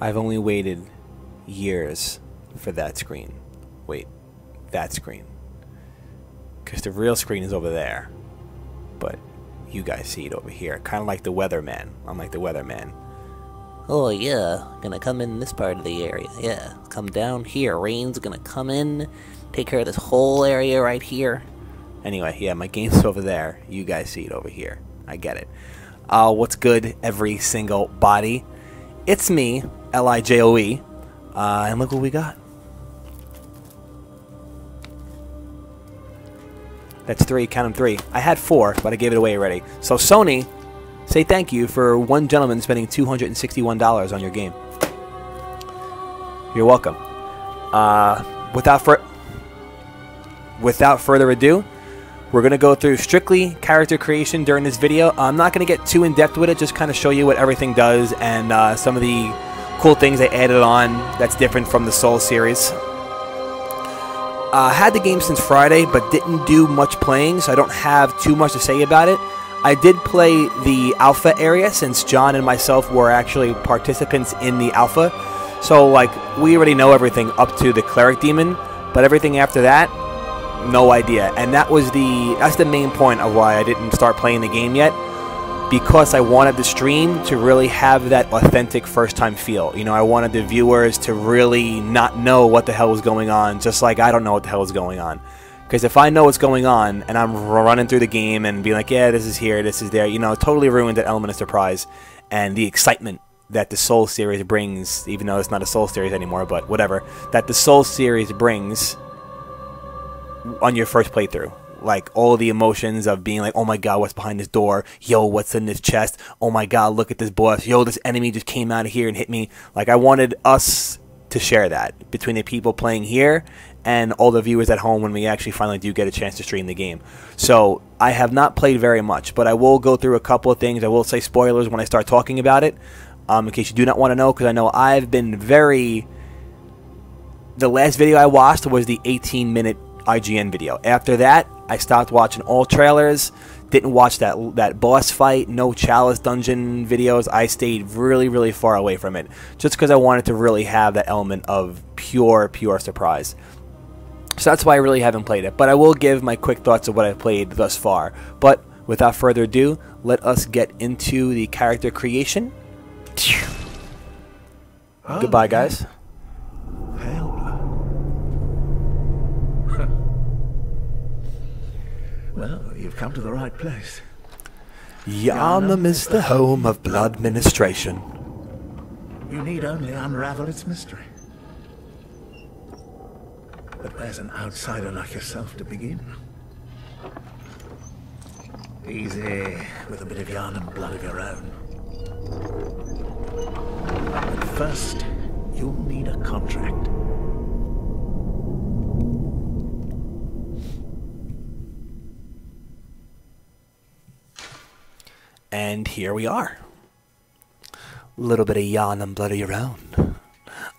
I've only waited years for that screen. Wait, that screen. Because the real screen is over there. But you guys see it over here. Kind of like the weatherman. I'm like the weatherman. Oh yeah, gonna come in this part of the area. Yeah, come down here. Rain's gonna come in, take care of this whole area right here. Anyway, yeah, my game's over there. You guys see it over here. I get it. What's good, every single body? It's me, Lijoe, and look what we got. That's 3, count them 3. I had 4, but I gave it away already. So Sony, say thank you for one gentleman spending $261 on your game. You're welcome. Without further ado, we're going to go through strictly character creation during this video. I'm not going to get too in-depth with it, just kind of show you what everything does and some of the cool things they added on that's different from the Soul series. Had the game since Friday, but didn't do much playing, so I don't have too much to say about it. I did play the alpha area since John and myself were actually participants in the alpha. So, like, we already know everything up to the cleric demon, but everything after that, no idea. And that's the main point of why I didn't start playing the game yet, because I wanted the stream to really have that authentic first-time feel. You know, I wanted the viewers to really not know what the hell was going on, just like I don't know what the hell is going on. Because if I know what's going on, and I'm running through the game and being like, yeah, this is here, this is there, you know, it totally ruined that element of surprise and the excitement that the Soul series brings, even though it's not a Soul series anymore, but whatever, that the Soul series brings on your first playthrough. Like, all the emotions of being like, oh my god, what's behind this door? Yo, what's in this chest? Oh my god, look at this boss. Yo, this enemy just came out of here and hit me. Like, I wanted us to share that between the people playing here and all the viewers at home when we actually finally do get a chance to stream the game. So, I have not played very much, but I will go through a couple of things. I will say spoilers when I start talking about it, in case you do not want to know, because I know I've been very... The last video I watched was the 18-minute IGN video. After that, I stopped watching all trailers, didn't watch that boss fight, no Chalice dungeon videos. I stayed really, really far away from it, just because I wanted to really have that element of pure surprise. So that's why I really haven't played it, but I will give my quick thoughts of what I've played thus far. But without further ado, let us get into the character creation. Goodbye, guys. Well, you've come to the right place. Yharnam is the home of blood ministration. You need only unravel its mystery. But where's an outsider like yourself to begin? Easy, with a bit of Yharnam blood of your own. But first, you'll need a contract. And here we are. A little bit of Yharnam blood of your own.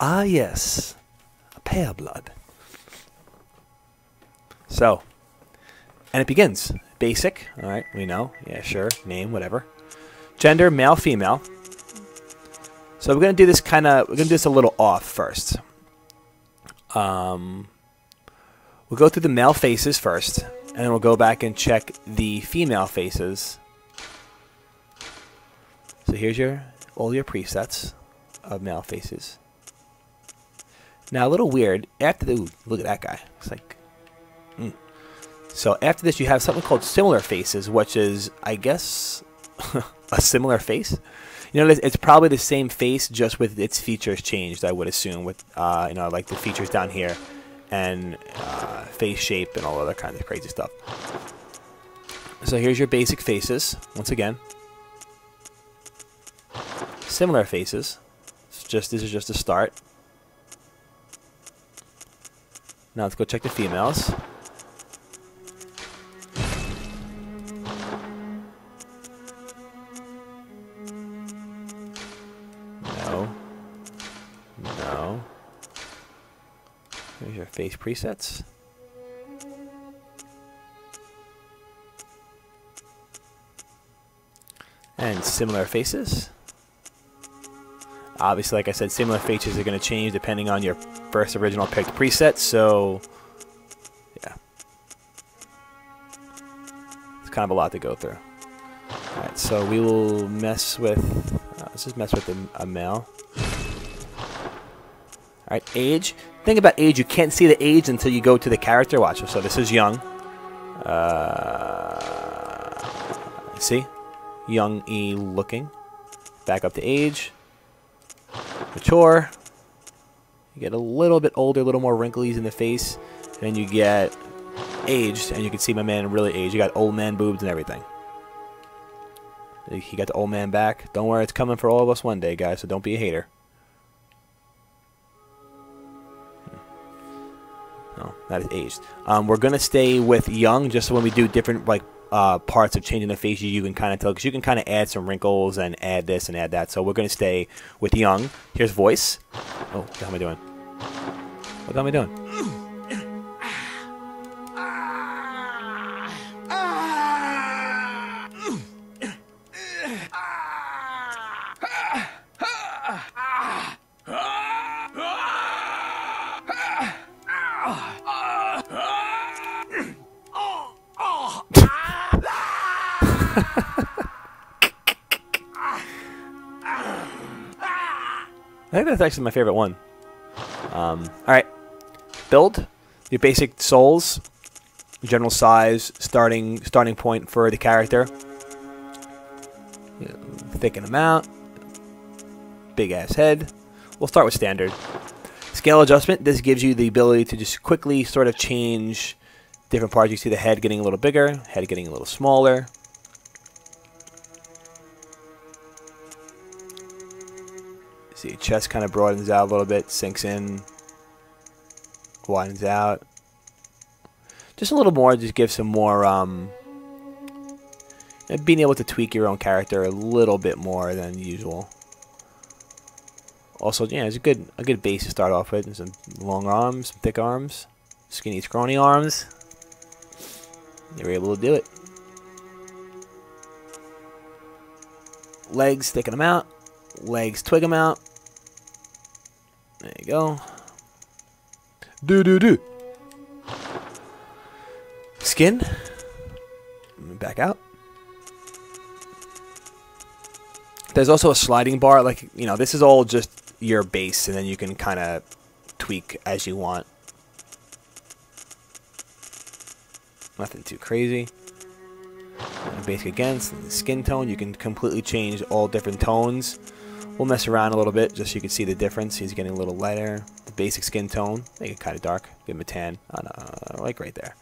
Ah, yes. A pale blood. So, and it begins. Basic. Alright, we know. Yeah, sure. Name, whatever. Gender, male, female. So we're going to do this we're going to do this a little off first. We'll go through the male faces first, and then we'll go back and check the female faces. So here's all your presets of male faces. Now, a little weird. After the... Ooh, look at that guy. It's like... So after this, you have something called similar faces, which is, I guess, a similar face. You know, it's probably the same face, just with its features changed, I would assume, with, you know, like the features down here, and face shape and all other kinds of crazy stuff. So here's your basic faces, once again. Similar faces. This is just a start. Now let's go check the females. No. Here's your face presets. And similar faces. Obviously, like I said, similar features are going to change depending on your first original picked preset, so yeah. It's kind of a lot to go through. Alright, so we will mess with, let's just mess with a male. Alright, age. Thing about age, you can't see the age until you go to the character. Watch, so this is young. See? Young-y looking. Back up to age. Mature. You get a little bit older, a little more wrinklies in the face. And then you get aged, and you can see my man really aged. You got old man boobs and everything. He got the old man back. Don't worry, it's coming for all of us one day, guys, so don't be a hater. No, that is aged. We're going to stay with young, just so when we do different like parts of changing the face, you can kind of tell, because you can kind of add some wrinkles and add this and add that. So we're going to stay with young. Here's voice. Oh, what the hell am I doing? What am I doing? I think that's actually my favorite one. Alright. Build. Your basic souls. General size. Starting point for the character. Thicken them out. Big ass head. We'll start with standard. Scale adjustment. This gives you the ability to just quickly sort of change different parts. You see the head getting a little bigger. Head getting a little smaller. See, chest kind of broadens out a little bit, sinks in, widens out. Just a little more, just gives some more, being able to tweak your own character a little bit more than usual. Also, yeah, it's a good base to start off with. Some long arms, some thick arms, skinny, scrawny arms. You're able to do it. Legs, thicken them out. Legs, twig them out. There you go. Do. Skin. Back out. There's also a sliding bar. Like, you know, this is all just your base, and then you can kind of tweak as you want. Nothing too crazy. Basic again, skin tone. You can completely change all different tones. We'll mess around a little bit just so you can see the difference. He's getting a little lighter. The basic skin tone, make it kind of dark. Give him a tan. Like right there.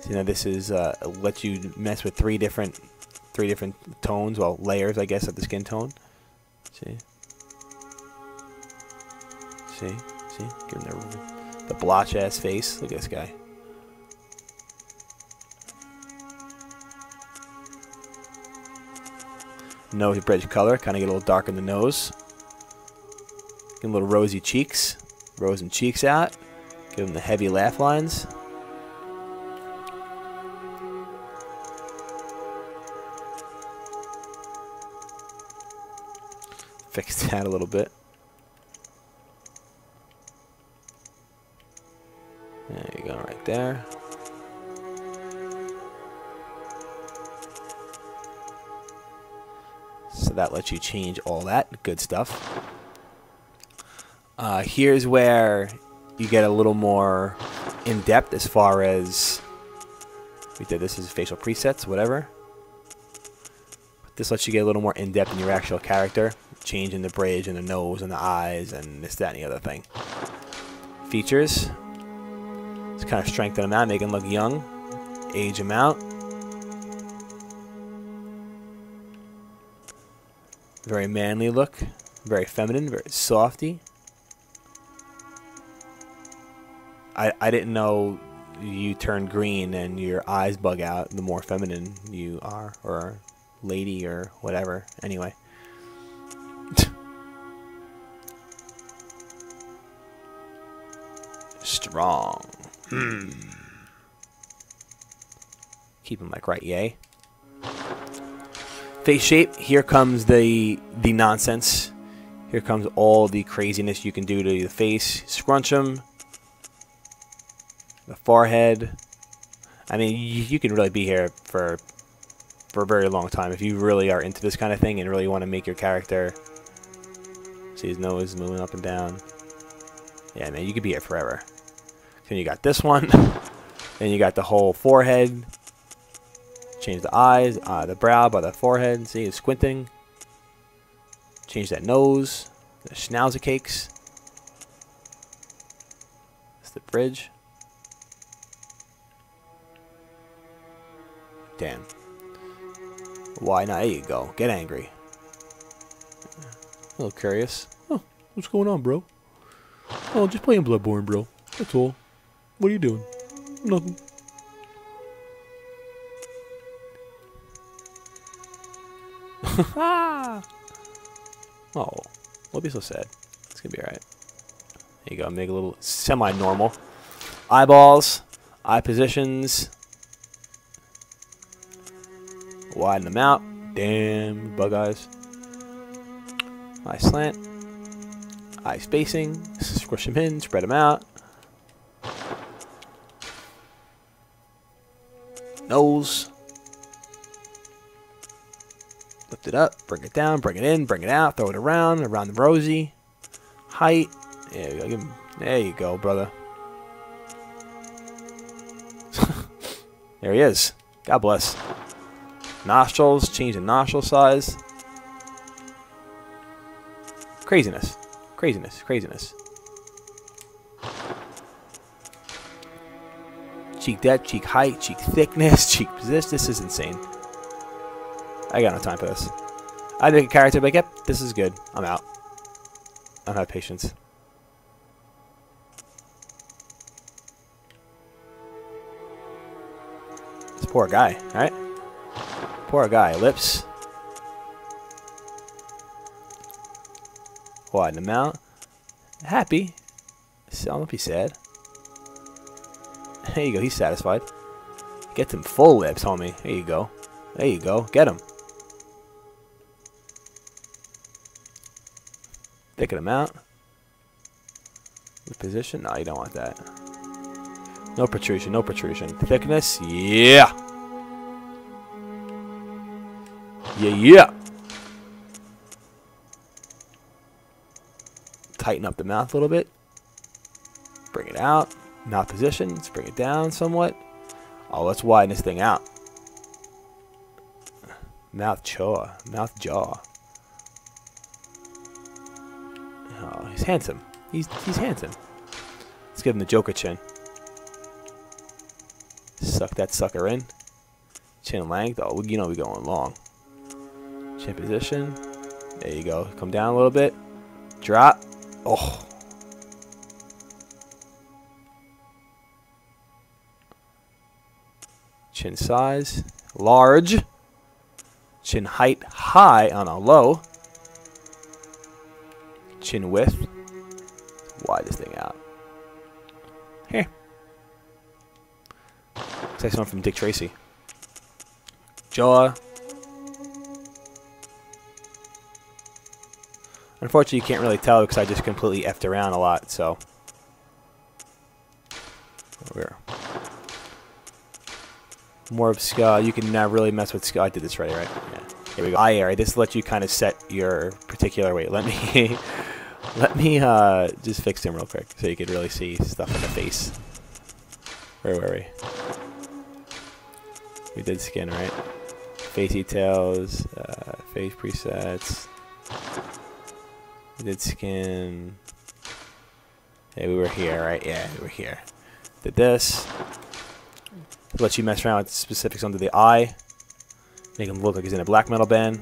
So now this is lets you mess with three different tones, well, layers, I guess, of the skin tone. See, give him the blotch ass face. Look at this guy. Nose bridge color, kind of get a little dark in the nose. Give him little rosy cheeks. Rosing cheeks out. Give him the heavy laugh lines. Fix that a little bit. There you go, right there. So that lets you change all that good stuff. Here's where you get a little more in depth as far as we did. This is facial presets, whatever. But this lets you get a little more in depth in your actual character, changing the bridge and the nose and the eyes and this, that, and the other thing. Features. Just kind of strengthen them out, make them look young, age them out. Very manly look, very feminine, very softy. I didn't know you turn green and your eyes bug out the more feminine you are, or lady, or whatever. Anyway. Strong. Keep him like right, yay. Face shape, here comes the nonsense. Here comes all the craziness you can do to the face. Scrunch them. The forehead. I mean, you can really be here for a very long time if you really are into this kind of thing and really want to make your character. See his nose moving up and down. Yeah, man, you could be here forever. Then you got this one. Then you got the whole forehead. Change the eyes, the brow by the forehead. See, it's squinting. Change that nose. The schnauzer cakes. That's the bridge. Damn. Why not? There you go. Get angry. A little curious. Oh, what's going on, bro? Oh, just playing Bloodborne, bro. That's all. What are you doing? Nothing. Oh, don't be so sad. It's gonna be alright. There you go. Make a little semi-normal. Eyeballs. Eye positions. Widen them out. Damn, bug eyes. Eye slant. Eye spacing. Squish them in. Spread them out. Nose. Lift it up. Bring it down. Bring it in. Bring it out. Throw it around the rosy. Height. There you go. There you go, brother. There he is. God bless. Nostrils, change the nostril size. Craziness. Craziness. Craziness. Cheek depth, cheek height, cheek thickness, cheek position. This is insane. I got no time for this. I'd make a character like, yep, this is good. I'm out. I don't have patience. This poor guy, right? Poor guy. Lips. Widen them out. Happy. I don't know if he's sad. There you go. He's satisfied. Get them full lips, homie. There you go. There you go. Get him. Thicken them out. The position? No, you don't want that. No protrusion. No protrusion. Thickness? Yeah. Yeah. Tighten up the mouth a little bit. Bring it out. Mouth position. Let's bring it down somewhat. Oh, let's widen this thing out. Mouth jaw. Mouth jaw. Oh, he's handsome. He's handsome. Let's give him the Joker chin. Suck that sucker in. Chin length. Oh, you know we're going long. Chin position. There you go. Come down a little bit. Drop. Oh. Chin size. Large. Chin height. High on a low. Chin width. Wide this thing out. Here. Looks like someone from Dick Tracy. Jaw. Unfortunately, you can't really tell because I just completely effed around a lot, so. Where? More of skull. You can now really mess with skull. I did this right? Yeah. Here we go. Eye area. This lets you kind of set your particular weight. Let me just fix him real quick so you can really see stuff in the face. Where were we? We did skin, right? Face details, face presets. We did skin. Yeah, we were here, right? Yeah, we were here. Did this. Let you mess around with specifics under the eye. Make him look like he's in a black metal band.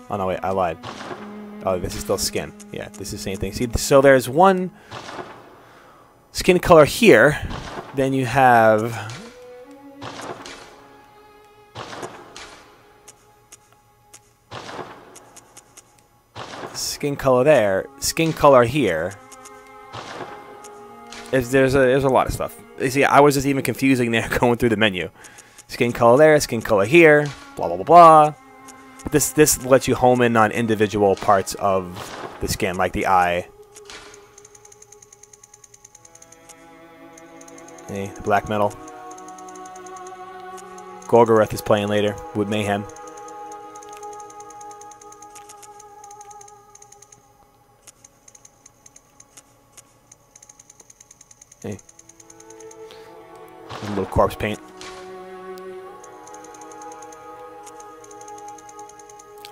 Oh no, wait, I lied. Oh, this is still skin. Yeah, this is the same thing. See, so there's one skin color here. Then you have skin color there, skin color here. There's a lot of stuff. You see, I was just even confusing there going through the menu. Skin color there, skin color here, blah blah blah blah. This lets you home in on individual parts of the skin, like the eye. Hey, the black metal. Gorgoroth is playing later with Mayhem. Hey. A little corpse paint.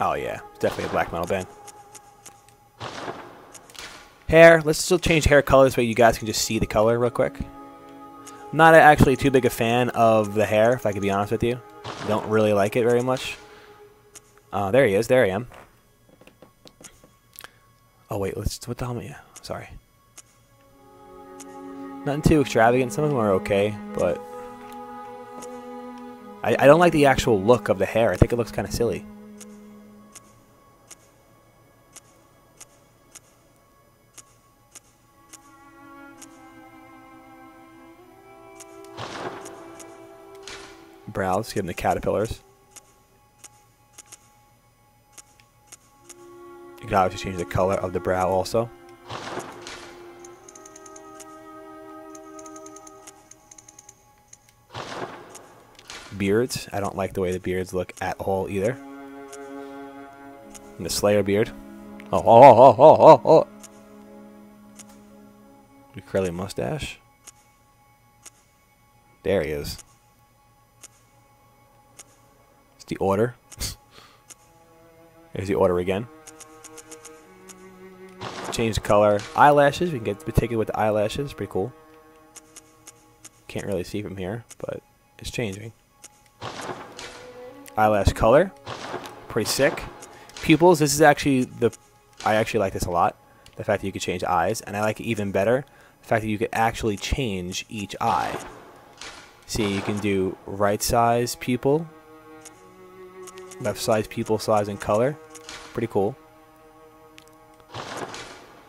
Oh yeah, definitely a black metal band. Hair, let's still change hair colors so you guys can just see the color real quick. Not actually too big a fan of the hair, if I can be honest with you. Don't really like it very much. There he is, there I am. Oh wait, what the hell am I? Sorry. Nothing too extravagant, some of them are okay, but I don't like the actual look of the hair. I think it looks kind of silly. Brows, give them the caterpillars. You can obviously change the color of the brow also. Beards, I don't like the way the beards look at all either. And the Slayer beard. Oh. The curly mustache. There he is. The order. There's the order again. Change the color. Eyelashes. We can get particular with the eyelashes. Pretty cool. Can't really see from here, but it's changing. Eyelash color. Pretty sick. Pupils. This is actually I actually like this a lot. The fact that you can change eyes, and I like it even better. The fact that you could actually change each eye. See, you can do right size pupil. Left size, pupil size, and color. Pretty cool.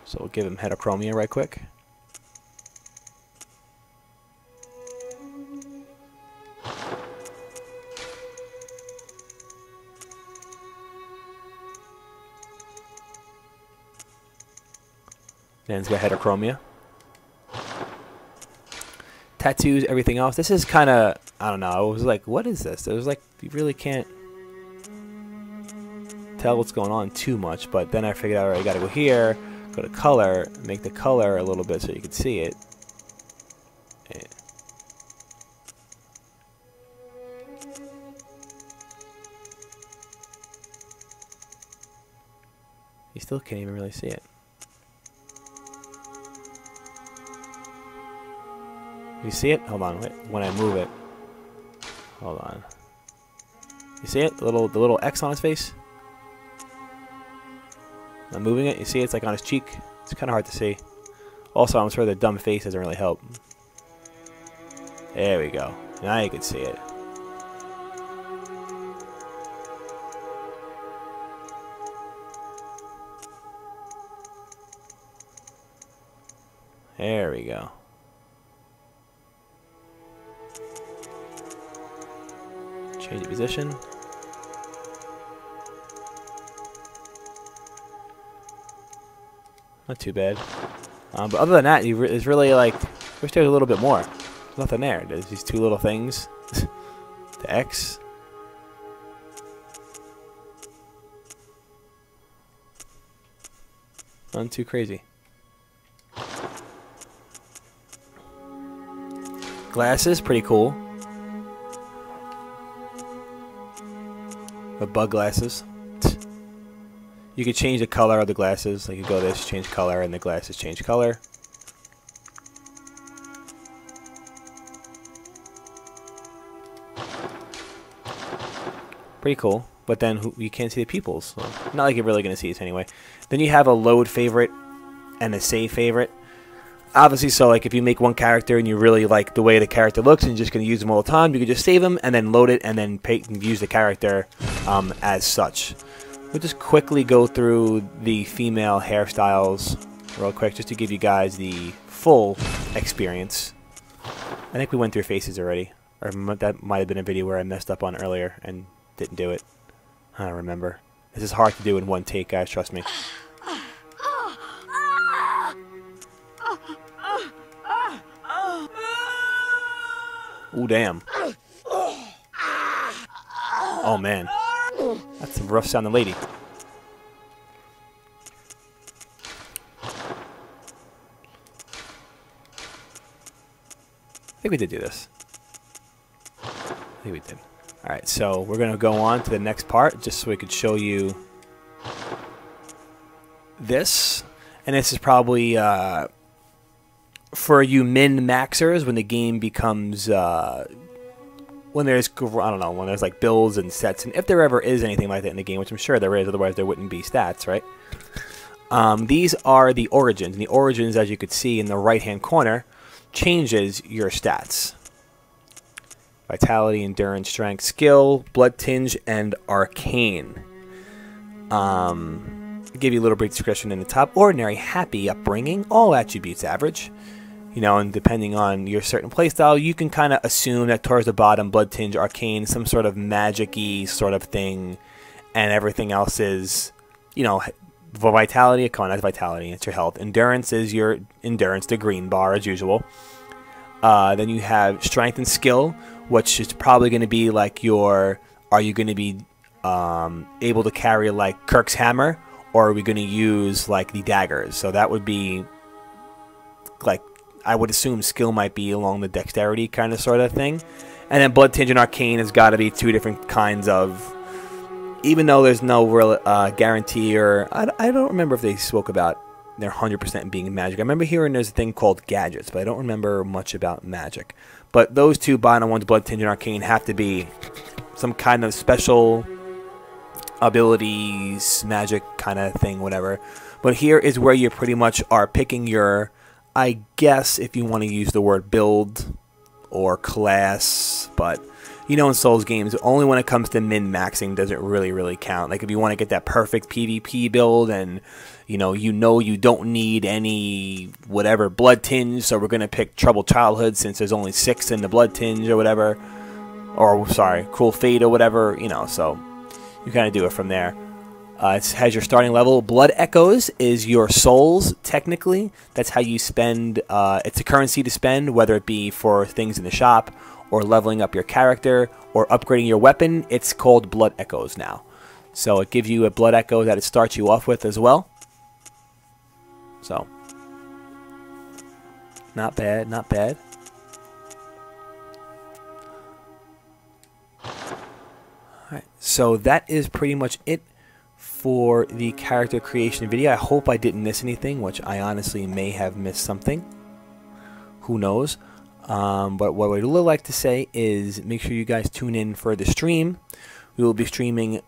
So we'll give him heterochromia right quick. Then it's got heterochromia. Tattoos, everything else. This is kind of, I don't know. I was like, what is this? It was like, you really can't tell what's going on too much, but then I figured out, alright, you gotta go here, go to color, make the color a little bit so you can see it. You still can't even really see it. You see it? Hold on, wait. When I move it. Hold on. You see it? The little X on his face? I'm moving it. You see it's like on his cheek. It's kind of hard to see. Also, I'm sure the dumb face doesn't really help. There we go. Now you can see it. There we go. Change the position. Not too bad. But other than that, it's really like, wish there was a little bit more. There's nothing there. There's these two little things. The X. Nothing too crazy. Glasses, pretty cool. The bug glasses. You could change the color of the glasses. Like you go this, change color, and the glasses change color. Pretty cool. But then you can't see the pupils. So not like you're really going to see this anyway. Then you have a load favorite and a save favorite. Obviously, so like if you make one character and you really like the way the character looks and you're just going to use them all the time, you can just save them and then load it and then use the character as such. We'll just quickly go through the female hairstyles real quick just to give you guys the full experience. I think we went through faces already. Or that might have been a video where I messed up on earlier and didn't do it. I don't remember. This is hard to do in one take, guys. Trust me. Ooh, damn. Oh, man. That's a rough sounding lady. I think we did do this. I think we did. Alright, so we're going to go on to the next part just so we could show you this. And this is probably for you min-maxers when the game becomes, when there's, I don't know, when there's like builds and sets. And if there ever is anything like that in the game, which I'm sure there is, otherwise there wouldn't be stats, right? These are the origins. And the origins, as you could see in the right-hand corner, changes your stats. Vitality, endurance, strength, skill, blood tinge, and arcane. Give you a little brief description in the top. Ordinary, happy, upbringing, all attributes average. You know, and depending on your certain playstyle, you can kind of assume that towards the bottom, blood tinge, arcane, some sort of magic-y sort of thing, and everything else is, you know, for vitality, come on, that's vitality, it's your health. Endurance is your endurance, the green bar as usual. Then you have strength and skill, which is probably going to be like your, are you going to be able to carry like Kirk's hammer, or are we going to use like the daggers? So that would be like, I would assume skill might be along the dexterity kind of sort of thing. And then blood tinge and arcane has got to be two different kinds of, even though there's no real guarantee, or I don't remember if they spoke about their 100% being magic. I remember hearing there's a thing called gadgets, but I don't remember much about magic. But those two bottom ones, blood tinge and arcane, have to be some kind of special abilities, magic kind of thing, whatever. But here is where you pretty much are picking your, I guess if you want to use the word build or class, but you know, in Souls games, only when it comes to min-maxing does it really count. Like if you want to get that perfect PvP build and you know you don't need any whatever blood tinge, so we're going to pick Troubled Childhood since there's only 6 in the blood tinge or whatever. Or, sorry, Cruel Fate or whatever, you know, so you kind of do it from there. It has your starting level. Blood Echoes is your souls, technically. That's how you spend, it's a currency to spend, whether it be for things in the shop, or leveling up your character, or upgrading your weapon. It's called Blood Echoes now. So it gives you a Blood Echo that it starts you off with as well. So, not bad, not bad. Alright, so that is pretty much it for the character creation video. I hope I didn't miss anything, which I honestly may have missed something. Who knows? But what I would like to say is make sure you guys tune in for the stream. We will be streaming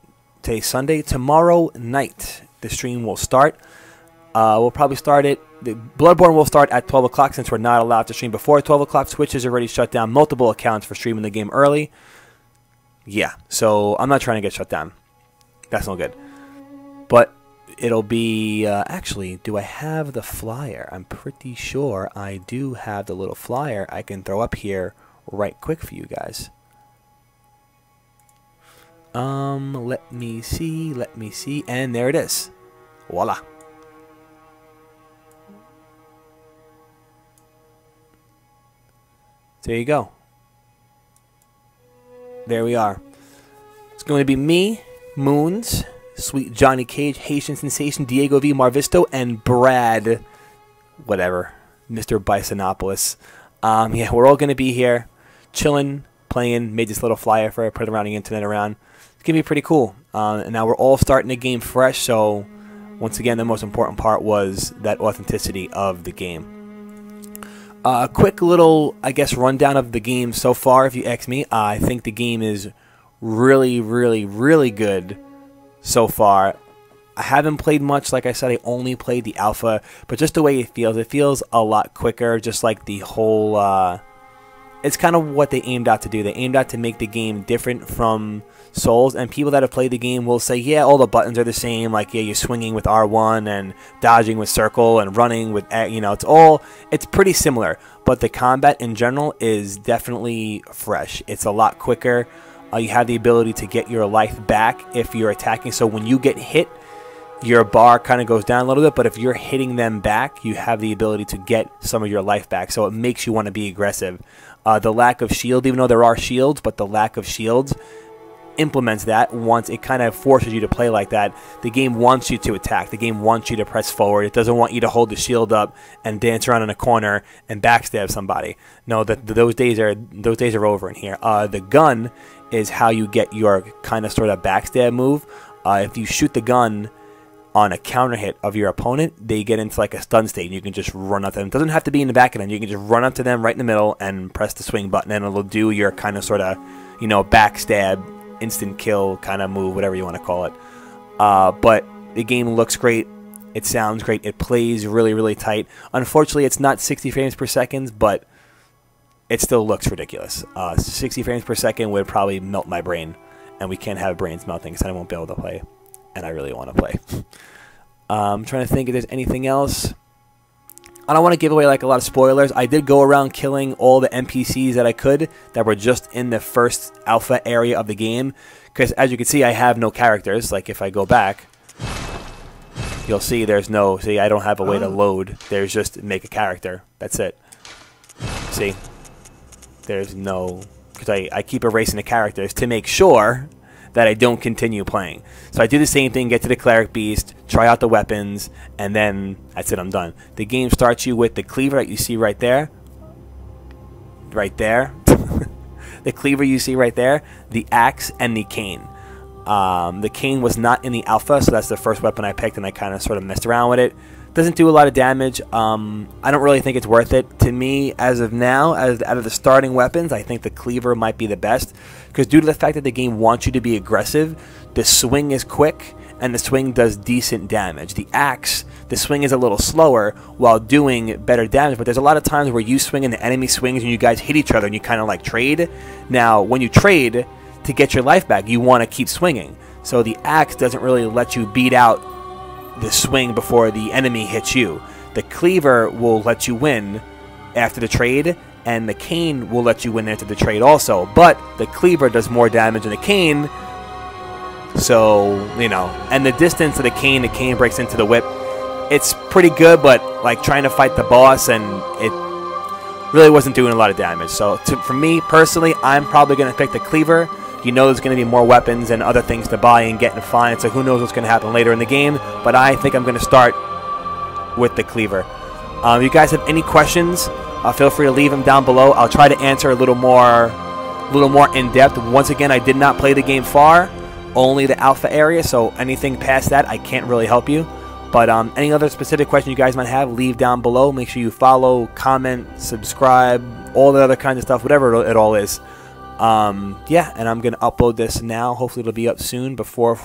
today, Sunday. Tomorrow night, the stream will start. We'll probably start it. The Bloodborne will start at 12 o'clock since we're not allowed to stream before 12 o'clock. Twitch has already shut down multiple accounts for streaming the game early. Yeah, so I'm not trying to get shut down. That's no good. But it'll be, actually, do I have the flyer? I'm pretty sure I do have the little flyer I can throw up here right quick for you guys. Let me see, and there it is. Voila. There you go. There we are. It's going to be me, Moons, Sweet Johnny Cage, Haitian Sensation, Diego V. Marvisto, and Brad, whatever, Mr. Bisonopoulos. Yeah, we're all going to be here, chilling, playing, made this little flyer for it, put it around the internet around. It's going to be pretty cool. And now we're all starting the game fresh, so once again, the most important part was that authenticity of the game. Quick little, I guess, rundown of the game so far, if you ask me. I think the game is really good so far. I haven't played much. Like I said, I only played the alpha, but just the way it feels a lot quicker, just like the whole, it's kind of what they aimed out to do. They aimed out to make the game different from Souls, and people that have played the game will say, yeah, all the buttons are the same, like, yeah, you're swinging with R1 and dodging with circle and running with, you know, it's pretty similar, but the combat in general is definitely fresh. It's a lot quicker. You have the ability to get your life back if you're attacking. So when you get hit, your bar kind of goes down a little bit, but if you're hitting them back, you have the ability to get some of your life back. So it makes you want to be aggressive. The lack of shield, even though there are shields, but the lack of shields implements that. Once it kind of forces you to play like that, the game wants you to attack. The game wants you to press forward. It doesn't want you to hold the shield up and dance around in a corner and backstab somebody. No, those days are over in here. The gun is how you get your kind of sort of backstab move. If you shoot the gun on a counter hit of your opponent, they get into like a stun state, and you can just run up to them. It doesn't have to be in the back of them. You can just run up to them right in the middle and press the swing button, and it'll do your kind of sort of, you know, backstab, instant kill kind of move, whatever you want to call it. But the game looks great. It sounds great. It plays really, really tight. Unfortunately, it's not 60 frames per second, but it still looks ridiculous. 60 frames per second would probably melt my brain, and we can't have brains melting because I won't be able to play. And I really want to play. I'm trying to think if there's anything else. I don't want to give away like a lot of spoilers. I did go around killing all the NPCs that I could that were just in the first alpha area of the game. Because as you can see, I have no characters. Like if I go back, you'll see there's no... See, I don't have a way to load. There's just make a character. That's it. See? There's no... Because I keep erasing the characters to make sure that I don't continue playing. So I do the same thing, get to the Cleric Beast, try out the weapons, and then that's it, I'm done. The game starts you with the cleaver that you see right there. Right there. The cleaver you see right there, the axe, and the cane. The cane was not in the alpha, so that's the first weapon I picked, and I kind of sort of messed around with it. Doesn't do a lot of damage. I don't really think it's worth it. To me, as of now, out of the starting weapons, I think the cleaver might be the best. Because due to the fact that the game wants you to be aggressive, the swing is quick, and the swing does decent damage. The axe, the swing is a little slower while doing better damage. But there's a lot of times where you swing and the enemy swings and you guys hit each other and you kind of like trade. Now, when you trade to get your life back, you want to keep swinging. So the axe doesn't really let you beat out the swing before the enemy hits you. The cleaver will let you win after the trade, and the cane will let you win after the trade also. But the cleaver does more damage than the cane, so, you know. And the distance of the cane breaks into the whip. It's pretty good, but like trying to fight the boss, and it really wasn't doing a lot of damage. So for me personally, I'm probably going to pick the cleaver. You know there's going to be more weapons and other things to buy and get and find, so who knows what's going to happen later in the game. But I think I'm going to start with the cleaver. If you guys have any questions, feel free to leave them down below. I'll try to answer a little more in depth. Once again, I did not play the game far, only the alpha area, so anything past that, I can't really help you. But any other specific question you guys might have, leave down below. Make sure you follow, comment, subscribe, all the other kinds of stuff, whatever it all is. Yeah, and I'm going to upload this now. Hopefully it'll be up soon before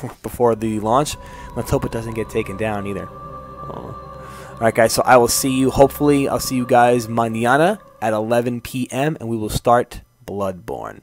the launch. Let's hope it doesn't get taken down either. Alright guys, so I will see you, hopefully I'll see you guys mañana at 11 p.m. and we will start Bloodborne.